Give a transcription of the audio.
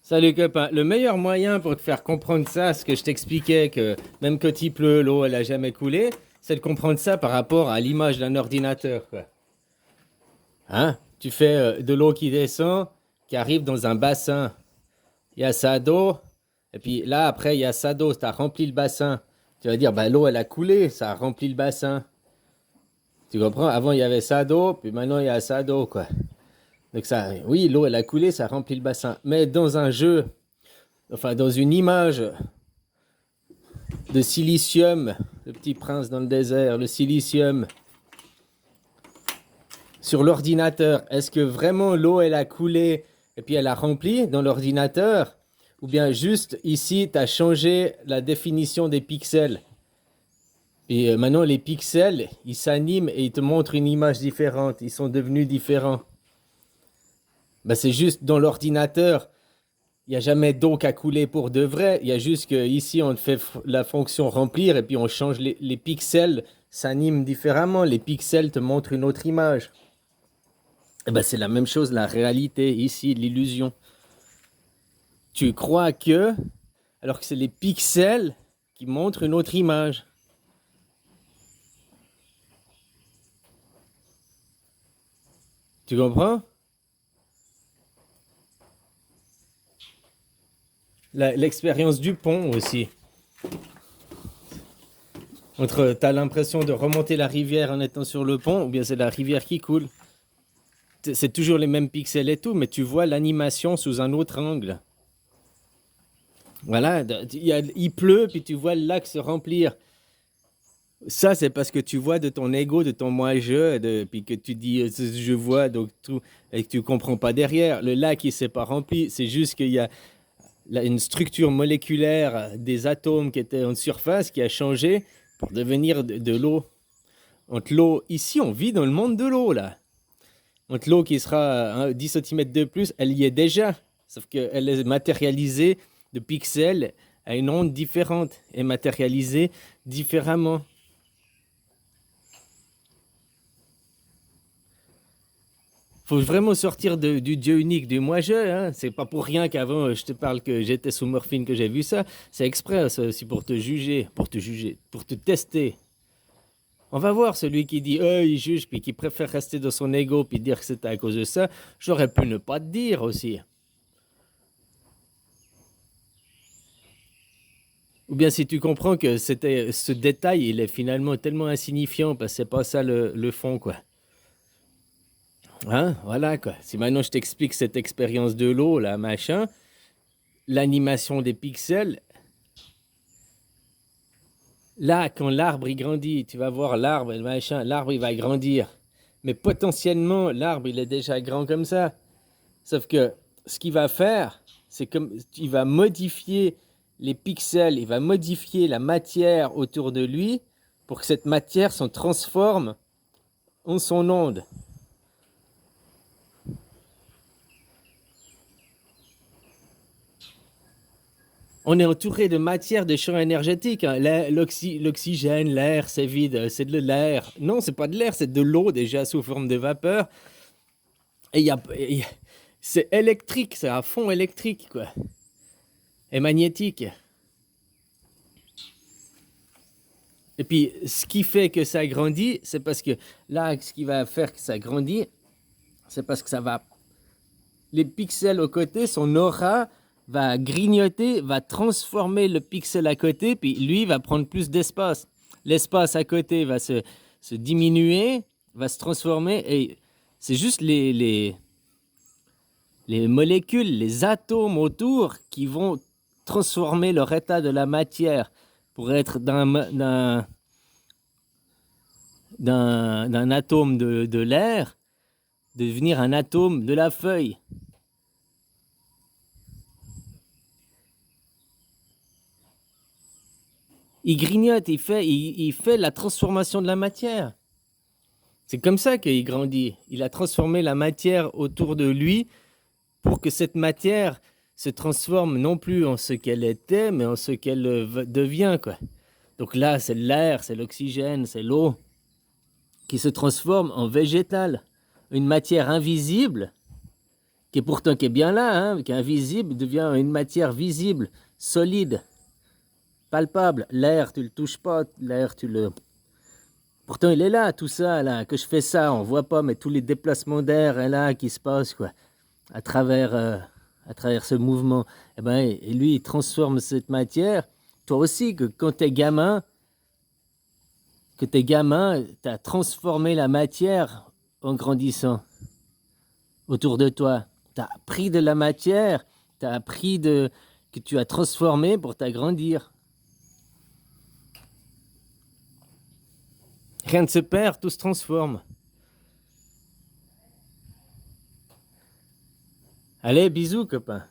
Salut copain, le meilleur moyen pour te faire comprendre ça, ce que je t'expliquais, que même quand il pleut, l'eau elle a jamais coulé, c'est de comprendre ça par rapport à l'image d'un ordinateur, quoi. Hein? Tu fais de l'eau qui descend, qui arrive dans un bassin. Il y a ça d'eau, et puis là après il y a ça d'eau, ça a rempli le bassin. Tu vas dire, bah l'eau elle a coulé, ça a rempli le bassin. Tu comprends? Avant il y avait ça d'eau, puis maintenant il y a ça d'eau, quoi. Donc ça, oui, l'eau elle a coulé, ça remplit le bassin. Mais dans un jeu, enfin dans une image de silicium, le petit prince dans le désert, le silicium, sur l'ordinateur, est-ce que vraiment l'eau elle a coulé et puis elle a rempli dans l'ordinateur? Ou bien juste ici, tu as changé la définition des pixels. Et maintenant, les pixels, ils s'animent et ils te montrent une image différente. Ils sont devenus différents. Ben, c'est juste dans l'ordinateur, il n'y a jamais d'eau qui a coulé pour de vrai. Il y a juste qu'ici, on fait la fonction remplir et puis on change les pixels, s'animent différemment. Les pixels te montrent une autre image. Et ben, c'est la même chose, la réalité ici, l'illusion. Tu crois que, alors que c'est les pixels qui montrent une autre image. Tu comprends? L'expérience du pont aussi. Entre, t'as l'impression de remonter la rivière en étant sur le pont, ou bien c'est la rivière qui coule. C'est toujours les mêmes pixels et tout, mais tu vois l'animation sous un autre angle. Voilà, il pleut, puis tu vois le lac se remplir. Ça, c'est parce que tu vois de ton ego, de ton moi-je, puis que tu dis je vois, donc tout, et que tu comprends pas derrière. Le lac, il s'est pas rempli, c'est juste qu'il y a une structure moléculaire des atomes qui étaient en surface qui a changé pour devenir de l'eau. Entre l'eau, ici, on vit dans le monde de l'eau, là. Entre l'eau qui sera 10 cm de plus, elle y est déjà. Sauf qu'elle est matérialisée de pixels à une onde différente et matérialisée différemment. Faut vraiment sortir du Dieu unique, du moi-je. Hein. C'est pas pour rien qu'avant, je te parle que j'étais sous morphine, que j'ai vu ça. C'est exprès, ça aussi, pour te juger, pour te tester. On va voir celui qui dit, il juge, puis qui préfère rester dans son ego, puis dire que c'était à cause de ça. J'aurais pu ne pas te dire aussi. Ou bien si tu comprends que ce détail, il est finalement tellement insignifiant, parce que c'est pas ça le fond, quoi. Hein, voilà, quoi. Si maintenant je t'explique cette expérience de l'eau, là, machin, l'animation des pixels, là, quand l'arbre il grandit, tu vas voir l'arbre, machin, l'arbre il va grandir. Mais potentiellement, l'arbre il est déjà grand comme ça. Sauf que ce qu'il va faire, c'est comme il va modifier les pixels, il va modifier la matière autour de lui pour que cette matière se transforme en son onde. On est entouré de matière, de champs énergétiques. Hein. L'oxygène, l'air, c'est vide, c'est de l'air. Non, c'est pas de l'air, c'est de l'eau déjà sous forme de vapeur. Et c'est électrique, c'est à fond électrique, quoi. Et magnétique. Et puis, ce qui fait que ça grandit, c'est parce que là, ce qui va faire que ça grandit, c'est parce que ça va. Les pixels aux côtés, son aura va grignoter, va transformer le pixel à côté, puis lui va prendre plus d'espace. L'espace à côté va se diminuer, va se transformer, et c'est juste les molécules, les atomes autour qui vont transformer leur état de la matière pour être d'un atome de l'air, devenir un atome de la feuille. Il grignote, il fait la transformation de la matière. C'est comme ça qu'il grandit. Il a transformé la matière autour de lui pour que cette matière se transforme non plus en ce qu'elle était, mais en ce qu'elle devient, quoi. Donc là, c'est l'air, c'est l'oxygène, c'est l'eau qui se transforme en végétal. Une matière invisible qui est pourtant qui est bien là, hein, qui est invisible, devient une matière visible, solide, palpable. L'air, tu le touches pas, l'air, tu le... Pourtant, il est là, tout ça, là, que je fais ça, on voit pas, mais tous les déplacements d'air, là, qui se passent, quoi, à travers ce mouvement. Et ben, et lui, il transforme cette matière. Toi aussi, que quand t'es gamin, t'as transformé la matière en grandissant autour de toi. T'as pris de la matière, t'as appris que tu as transformé pour t'agrandir. Rien ne se perd, tout se transforme. Allez, bisous, copain.